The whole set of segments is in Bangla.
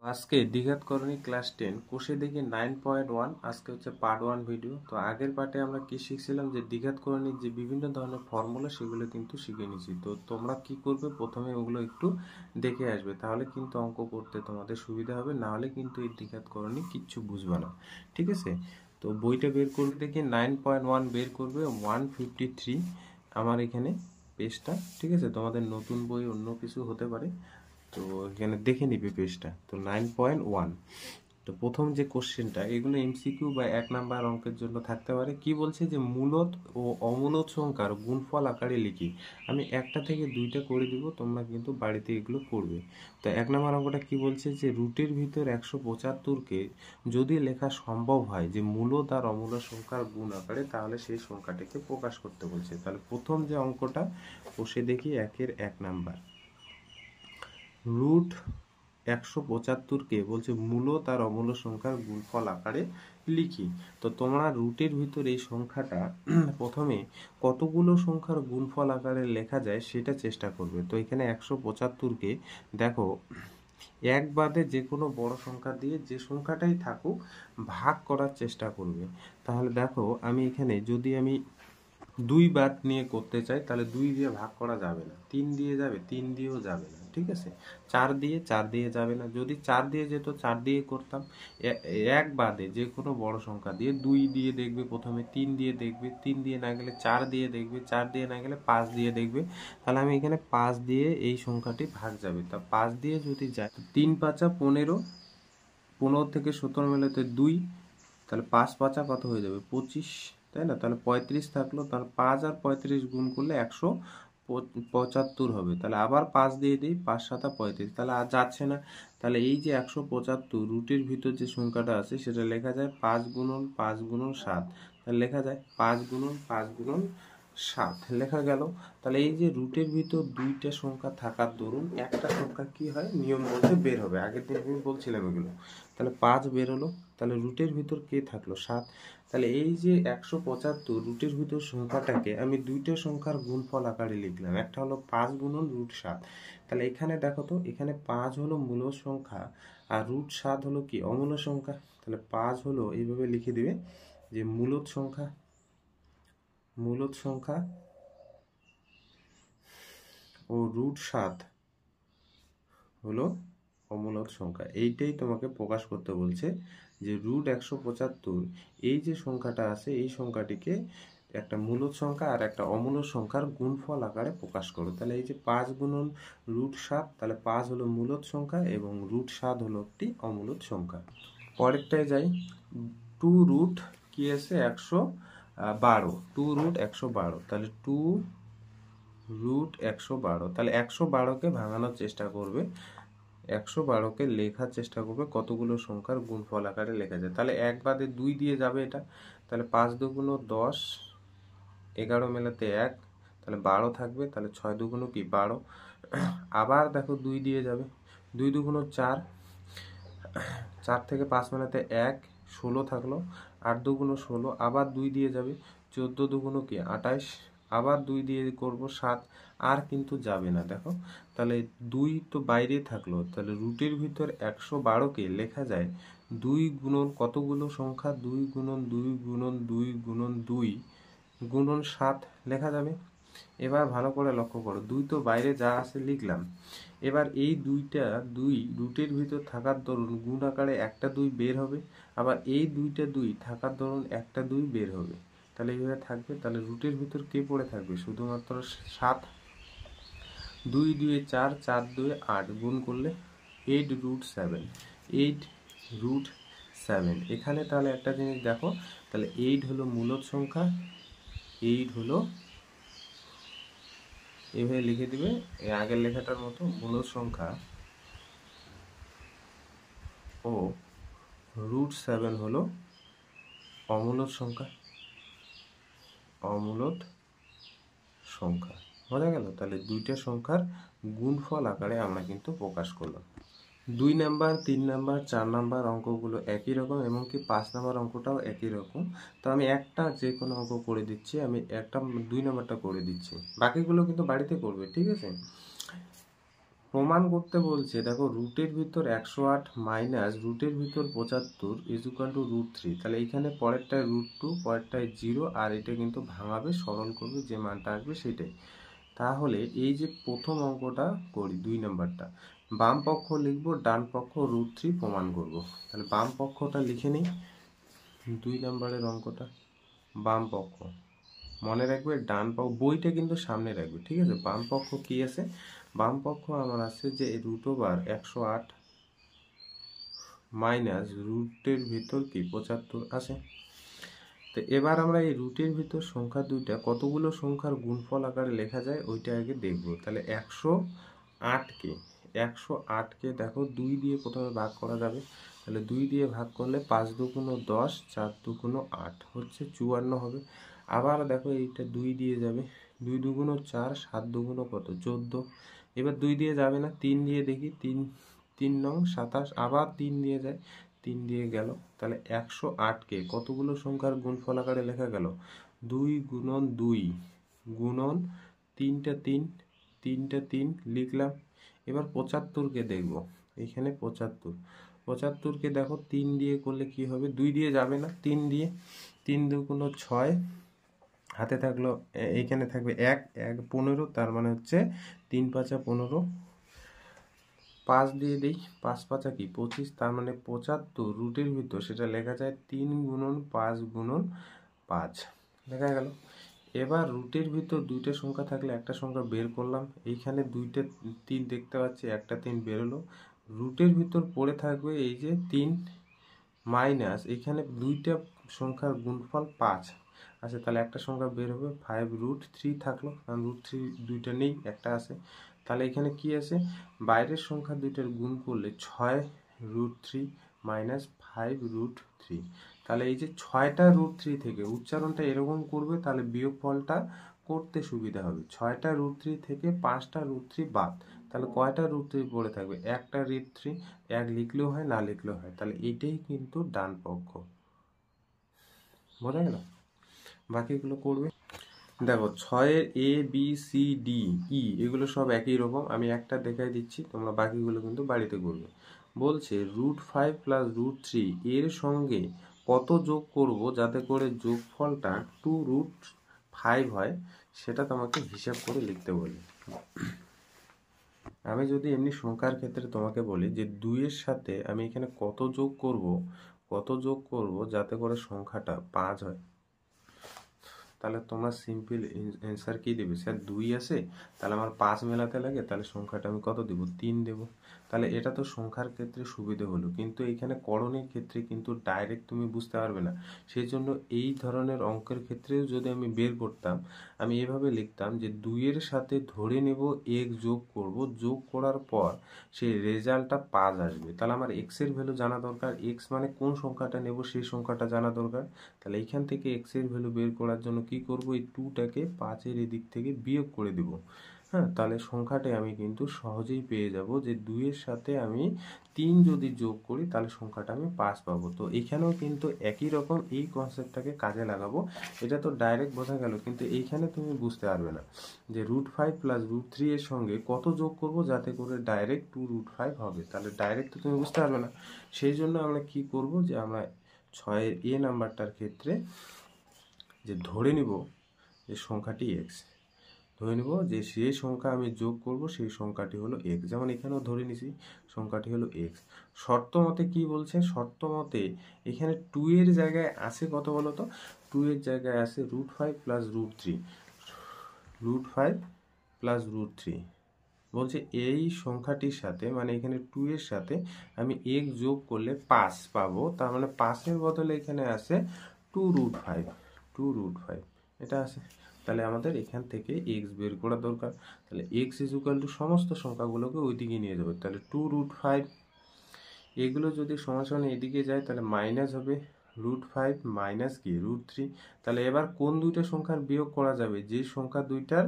আজকে দ্বিঘাতকরণী ক্লাস 10 কোষে দেখি 9.1 আজকে হচ্ছে পার্ট 1 ভিডিও। তো আগের পার্টে আমরা কি শিখছিলাম যে দ্বিঘাতকরণীর যে বিভিন্ন ধরনের ফর্মুলা সেগুলো কিন্তু শিখে নিয়েছি। তো তোমরা কি করবে, প্রথমে ওগুলো একটু দেখে আসবে, তাহলে কিন্তু অঙ্ক করতে তোমাদের সুবিধা হবে, না হলে কিন্তু এই দ্বিঘাতকরণী কিচ্ছু বুঝবে না। ঠিক আছে, তো বইটা বের করবে, দেখি 9.1 বের করবে 153 আমার এখানে পেজটা। ঠিক আছে, তোমাদের নতুন বই অন্য কিছু হতে পারে, তো এখানে দেখে নিবে পেজটা। তো 9.1, তো প্রথম যে কোশ্চেনটা, এগুলো এমসিকিউ বা 1 নাম্বার অঙ্কের জন্য থাকতে পারে। কি বলছে যে মূলত ও অমূলত সংখ্যার গুণফল আকারে লিখি। আমি একটা থেকে দুইটা করে দিব, তোমরা কিন্তু বাড়িতে এগুলো করবে। তো 1 নাম্বার অঙ্কটা কি বলছে যে রুটের ভিতর 175কে যদি লেখা সম্ভব হয় যে মূলত আর অমূলত সংখ্যার গুণ আকারে, তাহলে সেই সংখ্যাটিকে প্রকাশ করতে বলছে। তাহলে প্রথম যে অঙ্কটা বসে দেখি 1 নাম্বার, রুট 175কে বলছে মূলত আর অমূলত সংখ্যার গুণফল আকারে লিখি। তো তোমরা রুটের ভিতর এই সংখ্যাটা প্রথমে কতগুলো সংখ্যার গুণফল আকারে লেখা যায় সেটা চেষ্টা করবে। তো এখানে 175কে দেখো এক বাদে যে কোনো বড় সংখ্যা দিয়ে যে সংখ্যাটাই থাকুক ভাগ করার চেষ্টা করবে। তাহলে দেখো আমি এখানে যদি আমি 2 বাদ নিয়ে করতে চাই, তাহলে 2 দিয়ে ভাগ করা যাবে না। 3 দিয়ে যাবে, 3 দিয়েও যাবে না। ঠিক আছে, 4 দিয়ে যাবে না। যদি 4 দিয়ে যেত 4 দিয়ে করতাম। এক বাদে যে কোনো বড় সংখ্যা দিয়ে 2 দিয়ে দেখবে, প্রথমে 3 দিয়ে দেখবে, 3 দিয়ে না গেলে 4 দিয়ে দেখবে, 4 দিয়ে না গেলে 5 দিয়ে দেখবে। তাহলে আমি এখানে 5 দিয়ে এই সংখ্যাটি ভাগ যাবে। তা 5 দিয়ে যদি যায়, 3 পাঁচা 15, 15 থেকে 17 মেলাতে 2, তাহলে 5 পাঁচা কত হয়ে যাবে 25, তাই না? তাহলে 35 থাকলো, তাহলে 5 আর 35 গুণ করলে 175 হবে। তাহলে আবার 5 দিয়ে দিই, 5 সাতা 35, তাহলে আর যাচ্ছে না। তাহলে এই যে 175 রুটের ভিতর যে সংখ্যাটা আছে সেটা লেখা যায় 5 গুণন 5 গুণন 7, তাহলে লেখা যায় 5 গুণন 5 গুণন 7 লেখা গেল। তাহলে এই যে রুটের ভিতর দুইটা সংখ্যা থাকার দরুন একটা সংখ্যা কি হয় নিয়ম বলতে বের হবে। আগের দিন আমি বলছিলাম এগুলো। তাহলে 5 বের হলো, তাহলে রুটের ভিতর কে থাকলো 7। তাহলে এই যে 175 রুটের ভিতর সংখ্যাটাকে আমি দুইটা সংখ্যার গুণফল আকারে লিখলাম। একটা হলো 5 গুণন রুট 7। তাহলে এখানে দেখো তো, এখানে 5 হলো মূল সংখ্যা আর রুট 7 হলো কি অমূল সংখ্যা। তাহলে 5 হলো এইভাবে লিখে দিবে যে মূলত সংখ্যা ও রুট 7 হলো অমূলক সংখ্যা। এইটাই তোমাকে প্রকাশ করতে বলছে যে রুট 175 এই যে সংখ্যাটা আছে এই সংখ্যাটিকে একটা মূলদ সংখ্যা আর একটা অমূলক সংখ্যার গুণফল আকারে প্রকাশ করো। তাহলে এই যে 5 গুণন রুট 7, তাহলে 5 হলো মূলদ সংখ্যা এবং রুট 7 হলো একটি অমূলদ সংখ্যা। পরেরটায় যাই, 2 রুট কি আছে 112, 2 রুট 112, তাহলে 2 রুট 112, তাহলে 112কে ভাঙানোর চেষ্টা করবে, 112কে লেখার চেষ্টা করবে কতগুলো সংখ্যার গুণফল আকারে লেখা যায়। তাহলে এক বাদে 2 দিয়ে যাবে এটা, তাহলে 5 দুগুণ 10, 11 মেলাতে 1, তাহলে 12 থাকবে, তাহলে 6 দুগুণ কি 12। আবার দেখো 2 দিয়ে যাবে, 2 দুগুণ 4, 4 থেকে 5 মেলাতে 1, 16 থাকলো, 8 দুগুণ 16, আবার 2 দিয়ে যাবে, 14 দুগুণ কি 28, আবার 2 দিয়ে করব 7, আর কিন্তু যাবে না। দেখো তাহলে 2 তো বাইরে থাকলো, তাহলে রুটের ভিতর 112কে লেখা যায় 2 গুণন কতগুলো সংখ্যা, 2 গুণন 2 গুণন 2 গুণন 2 গুণন 7 লেখা যাবে। এবার ভালো করে লক্ষ্য করো, 2 তো বাইরে যা আছে লিখলাম। এবার এই 2টা 2 রুটের ভিতর থাকার দরুন গুণ আকারে একটা 2 বের হবে, আবার এই 2টা 2 থাকার দরুন একটা 2 বের হবে। তাহলে এইভাবে থাকবে। তাহলে রুটের ভিতর কে পড়ে থাকবে শুধুমাত্র 7। 2 2 4, 4 2 8, গুণ করলে 8 রুট 7, 8 রুট 7। এখানে তাহলে একটা জিনিস দেখো, তাহলে 8 হলো মূলদ সংখ্যা, 8 হলো এইভাবে লিখে দিবে এই আগের লেখাটার মতো, মূলদ সংখ্যা ও রুট 7 হলো অমূলদ সংখ্যা, অমূলদ সংখ্যা। বোঝা গেল? তাহলে দুইটা সংখ্যার গুণফল আকারে আমরা কিন্তু প্রকাশ করলাম। 2 নাম্বার 3 নাম্বার 4 নাম্বার অঙ্কগুলো একই রকম, এমনকি 5 নাম্বার অঙ্কটাও একই রকম। তো আমি একটা যে কোনো অঙ্ক করে দিচ্ছি, আমি একটা 2 নাম্বারটা করে দিচ্ছি, বাকিগুলো কিন্তু বাড়িতে করবে। ঠিক আছে, প্রমাণ করতে বলছে, দেখো রুটের ভিতর 108 মাইনাস রুটের ভিতর 75 ইজ ইকুয়াল টু √3। তাহলে এইখানে পরেরটায় √2, পরেরটায় 0, আর এটা কিন্তু ভাঙাবে, সরল করবে, যে মানটা আসবে সেটাই। তাহলে এই যে প্রথম অঙ্কটা করি, 2 নাম্বারটা, বাম পক্ষ লিখবো, ডান পক্ষ √3 প্রমাণ করব। তাহলে বাম পক্ষটা লিখে নিই, 2 নাম্বারের অঙ্কটা। বাম পক্ষ মনে রাখবে, ডান পক্ষ বইটা কিন্তু সামনে রাখবে, ঠিক আছে। বাম পক্ষ কি আছে? বাম পক্ষ আমার আছে যে √108 মাইনাস রুটের ভিতর কি 75 আছে। তো এবার আমরা এই রুটের ভিতর সংখ্যা দুইটা কতগুলো সংখ্যার গুণফল আকারে লেখা যায় ওইটা আগে দেখব। তাহলে 108কে দেখো 2 দিয়ে প্রথমে ভাগ করা যাবে। তাহলে 2 দিয়ে ভাগ করলে 5 দুগুণ 10, 4 দুগুণ 8 হচ্ছে 54 হবে। আবার দেখো এইটা 2 দিয়ে যাবে, 2 দুগুণ 4, 7 দুগুণ কত 14। এবার 2 দিয়ে যাবে না, 3 দিয়ে দেখি, 3 নং 27, আবার 3 দিয়ে যায়, 3 দিয়ে গেল। তাহলে 108কে কতগুলো সংখ্যার গুণফল আকারে লেখা গেল? 2 গুণন 2 গুণন 3টা 3 লিখলাম। এবার 75কে দেখব, এখানে 75কে দেখো 3 দিয়ে করলে কি হবে? 2 দিয়ে যাবে না, 3 দিয়ে, 3 দুগুণ 6, হাতে থাকলো এইখানে থাকবে 1 15, তার মানে হচ্ছে 3 5 15। 5 দিয়ে দিই, 5 5 কি 25, তার মানে 75 রুটের ভিতর সেটা লেখা যায় 3 গুণন 5 গুণন 5 লেখা গেল। এবার রুটের ভিতর দুইটা সংখ্যা থাকলে একটা সংখ্যা বের করলাম, এইখানে 2টা 3 দেখতে পাচ্ছি, একটা 3 বেরোলো। রুটের ভিতর পড়ে থাকবে এই যে 3 মাইনাস এখানে দুইটা সংখ্যার গুণফল 5 আচ্ছা, তাহলে একটা সংখ্যা বের হবে 5√3 থাকলো, কারণ √3 দুইটা নেই, একটা আছে। তাহলে এখানে কি আছে? বাইরের সংখ্যা দুইটার গুণ করলে 6√3 মাইনাস 5√3। তাহলে এই যে 6টা √3 থেকে উচ্চারণটা এরকম করবে, তাহলে বিয়োগফলটা করতে সুবিধা হবে। 6টা √3 থেকে 5টা √3 বাদ, তাহলে কয়টা √3 পড়ে থাকবে? একটা √3, এক লিখলেও হয়, না লিখলেও হয়। তাহলে এইটাই কিন্তু ডান পক্ষ। বোঝা গেল? বাকিগুলো করবে। দেখো 6-এর A B C D E এগুলো সব একই রকম, আমি একটা দেখাই দিচ্ছি, তোমরা বাকিগুলো কিন্তু বাড়িতে করবে। বলছে √5 প্লাস √3 এর সঙ্গে কত যোগ করব যাতে করে যোগফলটা 2√5 হয়, সেটা তোমাকে হিসাব করে লিখতে বলি। আমি যদি এমনি সংখ্যার ক্ষেত্রে তোমাকে বলি যে 2 এর সাথে আমি এখানে কত যোগ করব যাতে করে সংখ্যাটা 5 হয়, তাহলে তোমরা সিম্পল অ্যান্সার কি দেবে? স্যার 2 আছে, তাহলে আমার 5 মেলাতে লাগে, তাহলে সংখ্যাটা আমি কত দেব? 3 দেব। তাহলে এটা তো সংখ্যার ক্ষেত্রে সুবিধা হলো, কিন্তু এখানে করণের ক্ষেত্রে কিন্তু ডাইরেক্ট তুমি বুঝতে পারবে না। সেই জন্য এই ধরনের অঙ্কের ক্ষেত্রেও যদি আমি বের করতাম, আমি এভাবে লিখতাম যে 2 এর সাথে ধরে নেব x যোগ করব, যোগ করার পর সেই রেজাল্টটা 5 আসবে। তাহলে আমার x এর ভ্যালু জানা দরকার, x মানে কোন সংখ্যাটা নেব সেই সংখ্যাটা জানা দরকার। তাহলে এইখান থেকে x এর ভ্যালু বের করার জন্য কি করব? এই 2টাকে 5-এর এদিক থেকে বিয়োগ করে দেব। হ্যাঁ, তাহলে সংখ্যাটা আমি কিন্তু সহজেই পেয়ে যাব যে 2 এর সাথে আমি 3 যদি যোগ করি তাহলে সংখ্যাটা আমি 5 পাবো। তো এখানেও কিন্তু একই রকম এই কনসেপ্টটাকে কাজে লাগাবো। এটা তো ডাইরেক্ট বোঝা গেল, কিন্তু এইখানে তুমি বুঝতে পারবে না যে √5 প্লাস √3 এর সঙ্গে কত যোগ করব যাতে করে ডাইরেক্ট 2√5 হবে, তাহলে ডাইরেক্ট তো তুমি বুঝতে পারবে না। সেই জন্য আমরা কি করব, যে আমরা 6-এর A নাম্বারটার ক্ষেত্রে যে ধরে নিব যে সংখ্যাটি x, ধরে নিব যে সেই সংখ্যা আমি যোগ করব সেই সংখ্যাটি হলো x, যেমন এখানেও ধরে নিছি সংখ্যাটি হলো x। শর্ত মতে কি বলছে? শর্ত মতে এখানে 2 এর জায়গায় আছে কত বলো তো? 2 এর জায়গায় আছে √5 প্লাস √3, √5 প্লাস √3 বলছে এই সংখ্যাটির সাথে, মানে এখানে 2 এর সাথে আমি x যোগ করলে 5 পাবো, তার মানে 5-এর বদলে এখানে আছে 2√5 এটা আছে। তাহলে আমাদের এখান থেকে x বের করা দরকার। তাহলে x সমস্ত সংখ্যাগুলোকে ওইদিকে নিয়ে যাবে, তাহলে 2√5 এগুলো যদি সমান এদিকে যায় তাহলে মাইনাস হবে, √5 মাইনাস কি √3। তাহলে এবার কোন দুইটা সংখ্যার বিয়োগ করা যাবে? যে সংখ্যা দুইটার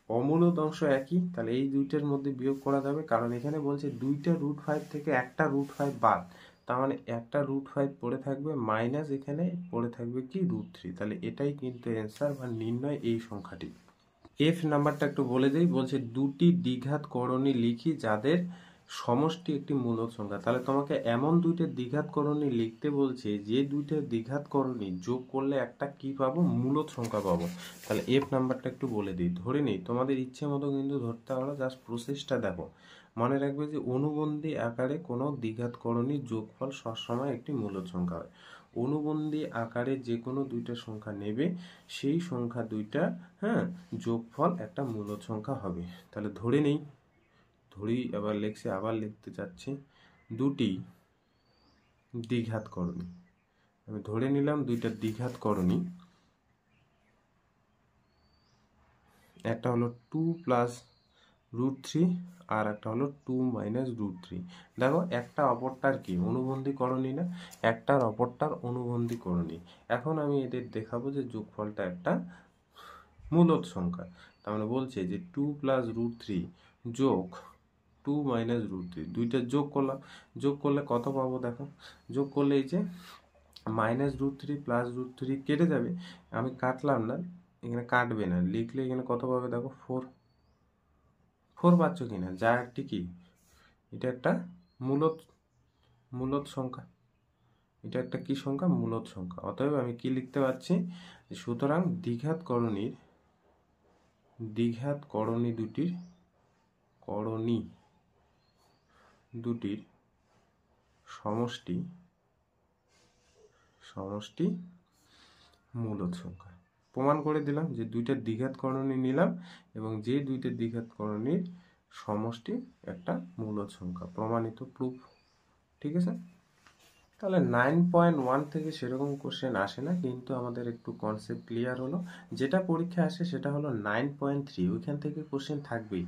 অমূলদ অংশ একই, তাহলে এই দুইটার মধ্যে বিয়োগ করা যাবে, কারণ এখানে বলছে দুইটা √5 থেকে একটা √5 বাদ, তার মানে একটা √5 পড়ে থাকবে, মাইনাস এখানে পড়ে থাকবে কি √3। তাহলে এটাই কিন্তু অ্যান্সার বা নির্ণয় এই সংখ্যাটি। এফ নাম্বারটা একটু বলে দিই, বলছে দুটি দ্বিঘাত করণী লিখি যাদের সমষ্টি একটি মূলদ সংখ্যা। তাহলে তোমাকে এমন দুইটা দ্বিঘাত করণী লিখতে বলছে যে দুইটা দ্বিঘাত করণী যোগ করলে একটা কি পাবো, মূলদ সংখ্যা পাবো। তাহলে এফ নাম্বারটা একটু বলে দিই, ধরে নিই, তোমাদের ইচ্ছে মতো কিন্তু ধরতে পারো, জাস্ট প্রসেসটা দেখো। মনে রাখবে যে অনুবন্ধী আকারে কোনো দ্বিঘাত করণীর যোগফল সবসময় একটি মূলদ সংখ্যা হয়। অনুবন্ধী আকারে যে কোনো দুইটা সংখ্যা নেবে, সেই সংখ্যা দুইটা, হ্যাঁ, যোগফল একটা মূলদ সংখ্যা হবে। তাহলে ধরে নেই, ধরি, আবার লিখছি, আবার লিখতে চাচ্ছি, দুটি দ্বিঘাত করণী। আমি ধরে নিলাম দুইটা দ্বিঘাত করণী, একটা হলো 2 প্লাস √3 আর একটা হলো 2 মাইনাস √3। দেখো একটা অপরটার কি অনুবন্ধী করণী না, একটার অপরটার অনুবন্ধী করণী। এখন আমি এদের দেখাবো যে যোগফলটা একটা মূলদ সংখ্যা। তার মানে বলছে যে 2 প্লাস √3 যোগ 2 মাইনাস √3, দুইটা যোগ করলাম, যোগ করলে কত পাবো দেখো, যোগ করলে এই যে মাইনাস √3 প্লাস √3 কেটে যাবে, আমি কাটলাম না, এখানে কাটবে না, লিখলে এখানে কত পাবে দেখো, 4 পাচ্ছ কিনা, যা একটি কি, এটা একটা মূলদ মূলদ সংখ্যা, এটা একটা কি সংখ্যা, মূলদ সংখ্যা। অতএব আমি কি লিখতে পারছি, সুতরাং দ্বিঘাত করণী দুটির সমষ্টি মূলদ সংখ্যা। প্রমাণ করে দিলাম যে দুইটা দ্বিঘাত করণী নিলাম এবং যে দুইটা দ্বিঘাত করণীর সমষ্টি একটা মূলদ সংখ্যা, প্রমাণিত, প্রুফ। ঠিক আছে। তাহলে 9.1 থেকে সেরকম কোশ্চেন আসে না, কিন্তু আমাদের একটু কনসেপ্ট ক্লিয়ার হলো। যেটা পরীক্ষা আসে সেটা হলো 9.3, ওইখান থেকে কোশ্চেন থাকবেই।